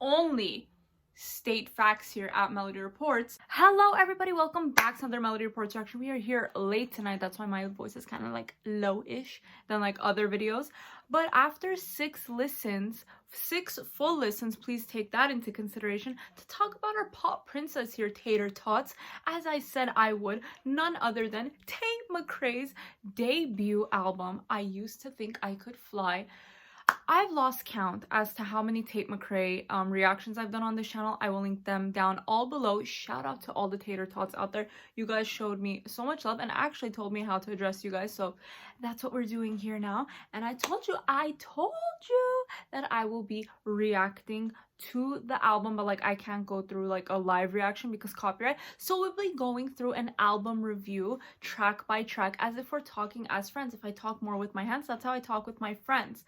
only state facts here at Melody Reports. Hello everybody, welcome back to another Melody Reports reaction. We are here late tonight, that's why my voice is kind of like low-ish than like other videos. But after 6 full listens, please take that into consideration to talk about our pop princess here, TATE'S, as I said I would, none other than Tate Mcrae's debut album, I Used to Think I Could Fly. I've lost count as to how many Tate Mcrae reactions I've done on this channel. I will link them down all below. Shout out to all the TATE'S out there. You guys showed me so much love and actually told me how to address you guys. So that's what we're doing here now. And I told you that I will be reacting to the album, but like I can't go through like a live reaction because copyright. So we'll be going through an album review track by track as if we're talking as friends. If I talk more with my hands, that's how I talk with my friends.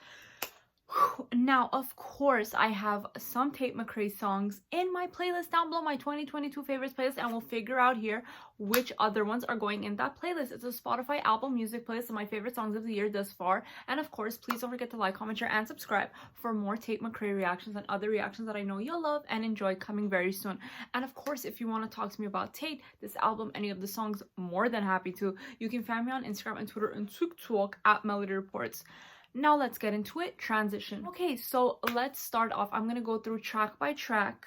Now, of course, I have some Tate Mcrae songs in my playlist down below, my 2022 favorites playlist, and we'll figure out here which other ones are going in that playlist. It's a Spotify album music playlist of my favorite songs of the year thus far. And of course, please don't forget to like, comment, share, and subscribe for more Tate Mcrae reactions and other reactions that I know you'll love and enjoy coming very soon. And of course, if you want to talk to me about Tate, this album, any of the songs, more than happy to. You can find me on Instagram and Twitter and TikTok at Melody Reports. Now let's get into it. Transition. Okay, so let's start off. I'm gonna go through track by track,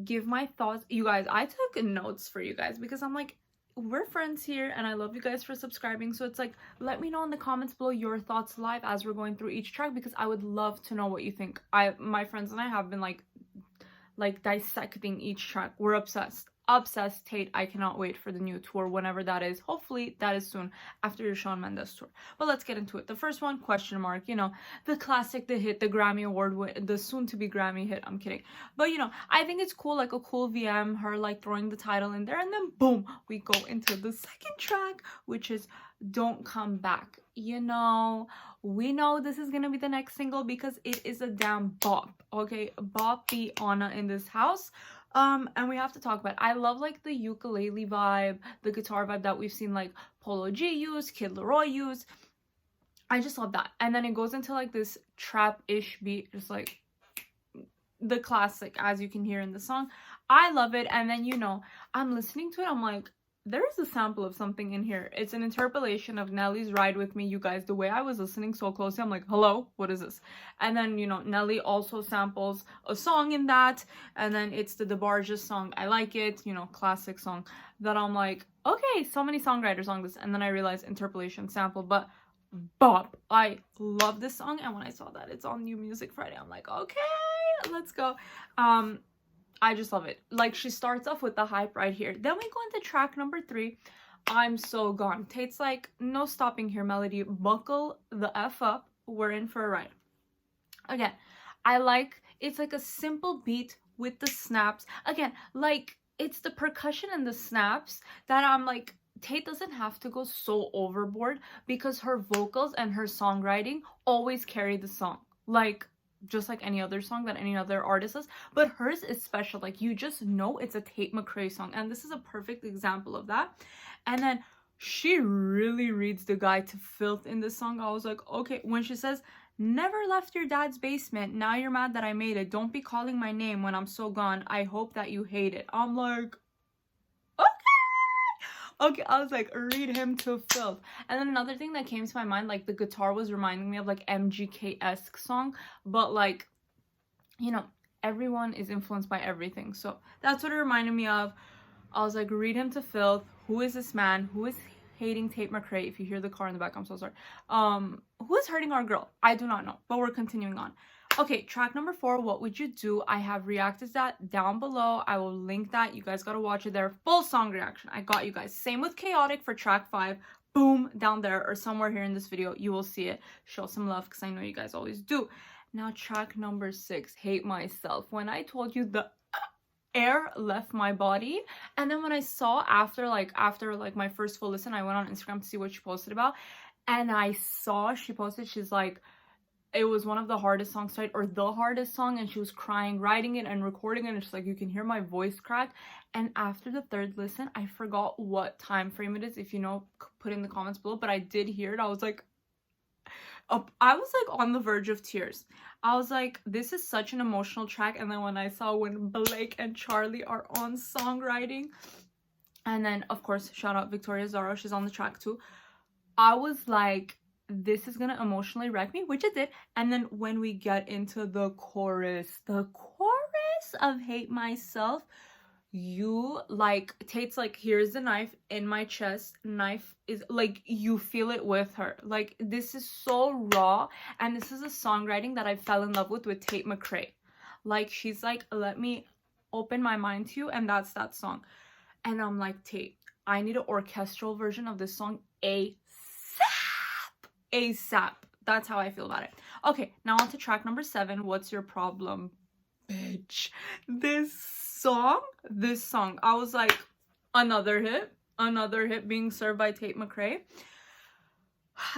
give my thoughts. You guys, I took notes for you guys because I'm like, we're friends here and I love you guys for subscribing. So it's like, let me know in the comments below your thoughts live as we're going through each track because I would love to know what you think. My friends and I have been like dissecting each track. We're obsessed Tate. I cannot wait for the new tour whenever that is. Hopefully that is soon after your Shawn Mendes tour. But let's get into it. The first one, Question Mark, you know, the classic, the hit, the Grammy Award win, the soon to be Grammy hit. I'm kidding, but you know, I think it's cool, like a cool VM, her like throwing the title in there, and then boom, we go into the second track, which is Don't Come Back. You know, we know this is gonna be the next single because it is a damn bop. Okay, bop be Anna in this house. And we have to talk about, I love like the ukulele vibe, the guitar vibe that we've seen like Polo G use, Kid Laroi use. I just love that. And then it goes into like this trap-ish beat, just like the classic as you can hear in the song. I love it. And then, you know, I'm listening to it, I'm like, there is a sample of something in here. It's an interpolation of Nelly's Ride With Me. You guys, the way I was listening so closely, I'm like, hello, what is this? And then, you know, Nelly also samples a song in that. And then it's the DeBarge's song, I Like It, you know, classic song that I'm like, okay, so many songwriters on this. And then I realized interpolation sample, but bop. I love this song. And when I saw that it's on New Music Friday, I'm like, okay, let's go. I just love it. Like, she starts off with the hype right here. Then we go into track number 3, I'm So Gone. Tate's like, no stopping here, Melody. Buckle the F up. We're in for a ride. Again, I like, it's like a simple beat with the snaps. Again, like, it's the percussion and the snaps that I'm like, Tate doesn't have to go so overboard because her vocals and her songwriting always carry the song. Like, just like any other song that any other artist does, but hers is special. Like, you just know it's a Tate Mcrae song, and this is a perfect example of that. And then she really reads the guy to filth in this song. I was like, okay, when she says, never left your dad's basement, now you're mad that I made it, don't be calling my name when I'm so gone, I hope that you hate it. I'm like, okay, I was like, read him to filth. And then another thing that came to my mind, like the guitar was reminding me of like MGK-esque song, but like, you know, everyone is influenced by everything. So that's what it reminded me of. I was like, read him to filth. Who is this man? Who is hating Tate Mcrae? If you hear the car in the back, I'm so sorry. Who is hurting our girl? I do not know, but we're continuing on. Okay, track number 4, What Would You Do? I have reacted to that down below. I will link that. You guys gotta watch it there. Full song reaction. I got you guys. Same with Chaotic for track 5. Boom, down there or somewhere here in this video. You will see it. Show some love because I know you guys always do. Now, track number 6, Hate Myself. When I told you the air left my body, and then when I saw after my first full listen, I went on Instagram to see what she posted about, and I saw she posted, she's like, it was one of the hardest songs to write, or the hardest song, and she was crying writing it and recording it, and it's like, you can hear my voice crack. And after the 3rd listen, I forgot what time frame it is. If you know, put in the comments below, but I did hear it. I was like, I was like on the verge of tears. I was like, this is such an emotional track. And then when I saw when Blake and Charlie are on songwriting, and then of course shout out Victoria Zaro, she's on the track too, I was like, this is gonna emotionally wreck me, which it did. And then when we get into the chorus of Hate Myself, you like, Tate's like, here's the knife in my chest, knife is like, you feel it with her. Like, this is so raw, and this is a songwriting that I fell in love with Tate Mcrae. Like, she's like, let me open my mind to you, and that's that song. And I'm like, Tate, I need an orchestral version of this song ASAP. That's how I feel about it. Okay, now on to track number 7. What's your problem, bitch? This song, I was like, another hit being served by Tate Mcrae.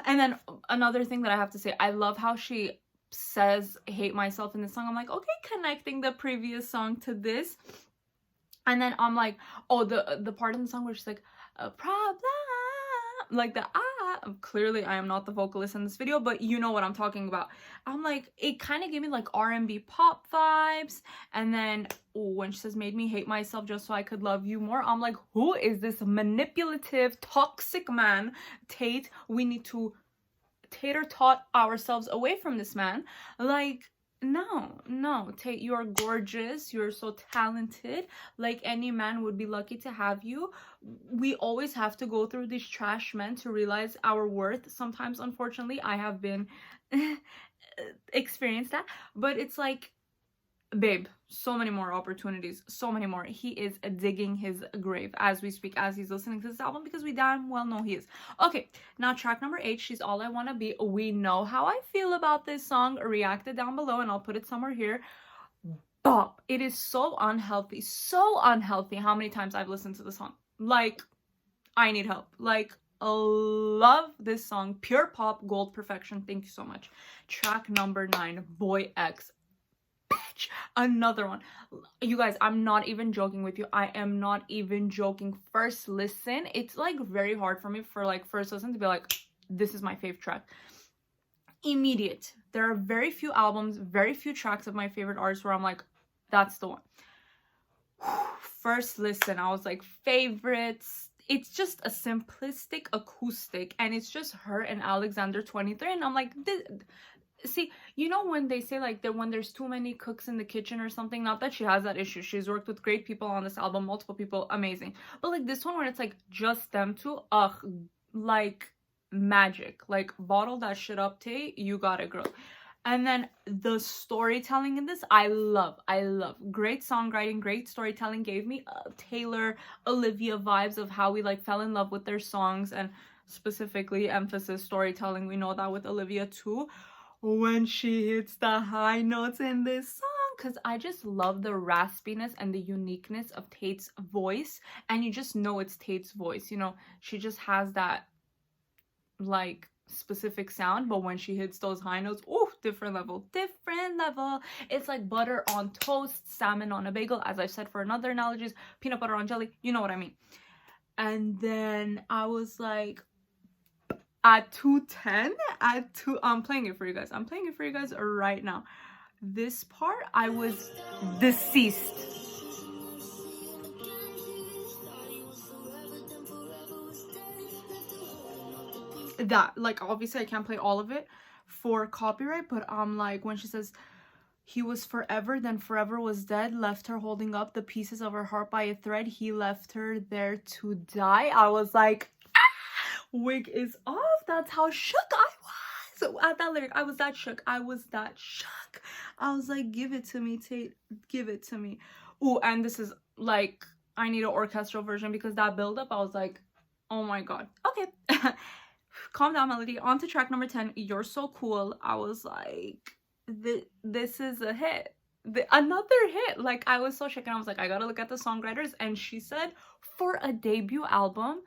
And then another thing that I have to say, I love how she says Hate Myself in this song. I'm like, okay, connecting the previous song to this. And then I'm like, oh, the part in the song where she's like, a problem, like the clearly I am not the vocalist in this video, but you know what I'm talking about. I'm like, it kind of gave me like R&B pop vibes. And then when she says made me hate myself just so I could love you more, I'm like, who is this manipulative toxic man? Tate, we need to tater-tot ourselves away from this man. Like, no, Tate, you're gorgeous, you're so talented, like any man would be lucky to have you. We always have to go through these trash men to realize our worth. Sometimes, unfortunately, I have been experienced that, but it's like, babe, so many more opportunities, so many more. He is digging his grave as we speak, as he's listening to this album, because we damn well know he is. Okay, now track number 8, She's All I Wanna Be. We know how I feel about this song. React it down below and I'll put it somewhere here. Bop. It is so unhealthy how many times I've listened to the song. Like, I need help. Like, love this song. Pure pop, gold perfection. Thank you so much. Track number 9, Boy X. Bitch, another one. You guys, I'm not even joking with you. I am not even joking. First listen, it's like very hard for me for like first listen to be like, this is my fave track. Immediate. There are very few albums, very few tracks of my favorite artists where I'm like, that's the one. First listen, I was like, favorites. It's just a simplistic acoustic, and it's just her and Alexander 23, and I'm like, this. See, you know when they say like that when there's too many cooks in the kitchen or something, not that she has that issue, she's worked with great people on this album, multiple people, amazing, but like this one where it's like just them two, like magic. Like, bottle that shit up, Tate, you got it, girl. And then the storytelling in this, I love. Great songwriting, great storytelling, gave me Taylor, Olivia vibes of how we like fell in love with their songs, and specifically emphasis storytelling. We know that with Olivia too, when she hits the high notes in this song, because I just love the raspiness and the uniqueness of Tate's voice, and you just know it's Tate's voice, you know, she just has that like specific sound, but when she hits those high notes, oh, different level. It's like butter on toast, salmon on a bagel, as I've said for another analogies, peanut butter on jelly, you know what I mean. And then I was like, at 210, I'm playing it for you guys. I'm playing it for you guys right now. This part, I was deceased. That, like, obviously I can't play all of it for copyright, but like when she says he was forever, then forever was dead, left her holding up the pieces of her heart by a thread, he left her there to die. I was like, wig is off. That's how shook I was. So at that lyric, I was that shook. I was like, give it to me, Tate, give it to me. Oh, and this is like, I need an orchestral version, because that build up, I was like, oh my god. Okay. Calm down, Melody. On to track number 10, You're So Cool. I was like, this is a hit. Another hit. Like, I was so shook, and I was like, I gotta look at the songwriters. And she said, for a debut album,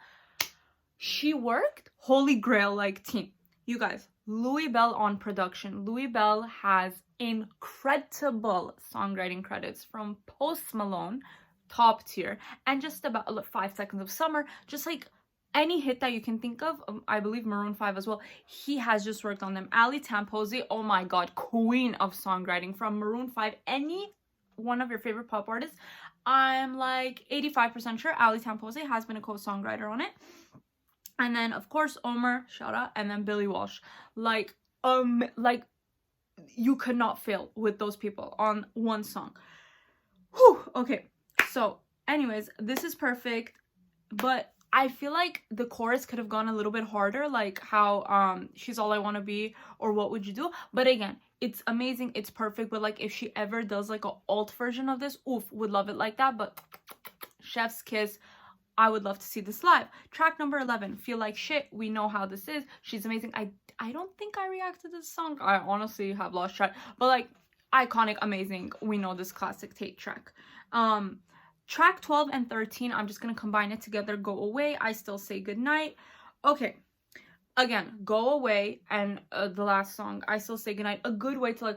she worked holy grail like team. You guys, Louis Bell on production. Louis Bell has incredible songwriting credits from Post Malone, top tier, and just about 5 Seconds of Summer, just like any hit that you can think of, I believe Maroon 5 as well, he has just worked on them. Tate Mcrae, oh my god, queen of songwriting from Maroon 5. Any one of your favorite pop artists, I'm like 85% sure Tate Mcrae has been a co-songwriter on it. And then of course Omer, shout out, and then Billy Walsh. Like you could not fail with those people on one song. Whew, okay, so anyways, this is perfect, but I feel like the chorus could have gone a little bit harder, like how She's All I Want to Be or What Would You Do. But again, it's amazing, it's perfect. But like if she ever does like an alt version of this, oof, would love it like that. But chef's kiss, I would love to see this live. Track number 11, Feel Like Shit. We know how this is. She's amazing. I don't think I reacted to this song. I honestly have lost track. But like iconic, amazing. We know this classic Tate track. Track 12 and 13, I'm just going to combine it together. Go Away, I Still Say Goodnight. Okay, again, Go Away and the last song, I Still Say Goodnight. A good way to like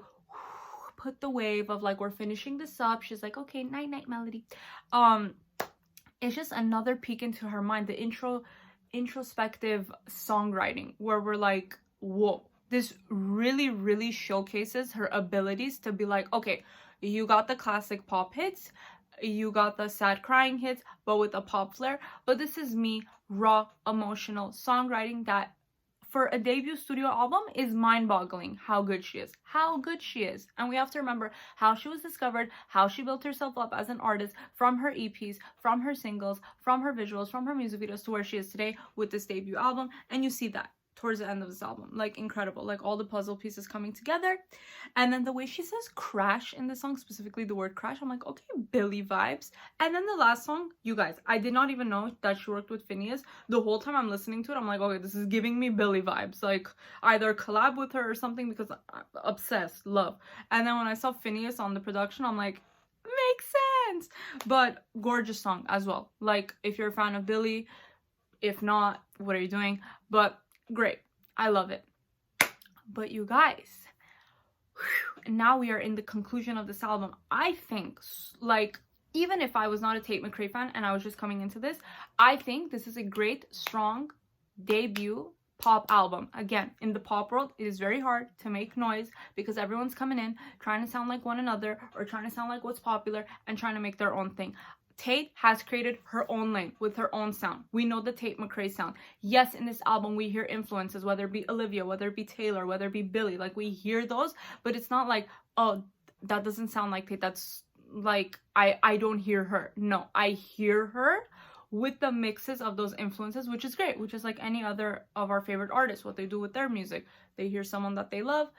put the wave of like, we're finishing this up. She's like, okay, night night Melody. It's just another peek into her mind. The introspective songwriting where we're like, whoa, this really showcases her abilities to be like, okay, you got the classic pop hits, you got the sad crying hits, but with a pop flair. But this is me, raw, emotional songwriting that for a debut studio album is mind-boggling how good she is. How good she is. And we have to remember how she was discovered, how she built herself up as an artist from her EPs, from her singles, from her visuals, from her music videos to where she is today with this debut album. And you see that towards the end of this album, like incredible, like all the puzzle pieces coming together. And then the way she says crash in the song, specifically the word crash, I'm like, okay, Billy vibes. And then the last song, you guys, I did not even know that she worked with Phineas. The whole time I'm listening to it, I'm like, okay, this is giving me Billy vibes, like either collab with her or something, because I'm obsessed, love. And then when I saw Phineas on the production, I'm like, makes sense. But gorgeous song as well. Like if you're a fan of Billy, if not, what are you doing? But great, I love it. But you guys, now we are in the conclusion of this album. I think, like, even if I was not a Tate Mcrae fan and I was just coming into this, I think this is a great, strong debut pop album. Again, in the pop world, it is very hard to make noise because everyone's coming in trying to sound like one another or trying to sound like what's popular and trying to make their own thing. Tate has created her own lane with her own sound. We know the Tate Mcrae sound. Yes, in this album, we hear influences, whether it be Olivia, whether it be Taylor, whether it be Billy. Like, we hear those, but it's not like, oh, that doesn't sound like Tate. That's like, I don't hear her. No, I hear her with the mixes of those influences, which is great, which is like any other of our favorite artists, what they do with their music. They hear someone that they love,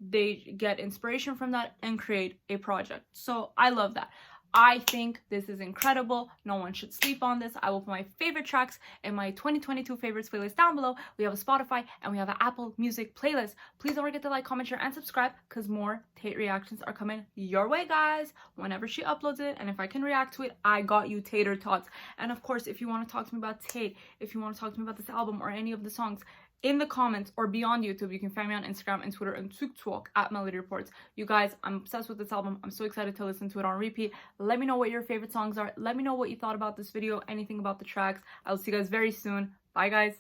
they get inspiration from that and create a project. So I love that. I think this is incredible. No one should sleep on this. I will put my favorite tracks in my 2022 favorites playlist down below. We have a Spotify and we have an Apple Music playlist. Please don't forget to like, comment, share, and subscribe because more Tate reactions are coming your way, guys, whenever she uploads it. And if I can react to it, I got you tater tots. And of course, if you want to talk to me about Tate, if you want to talk to me about this album or any of the songs, in the comments or beyond YouTube, you can find me on Instagram and Twitter and TikTok at MelodyReports. You guys, I'm obsessed with this album. I'm so excited to listen to it on repeat. Let me know what your favorite songs are. Let me know what you thought about this video, anything about the tracks. I'll see you guys very soon. Bye, guys.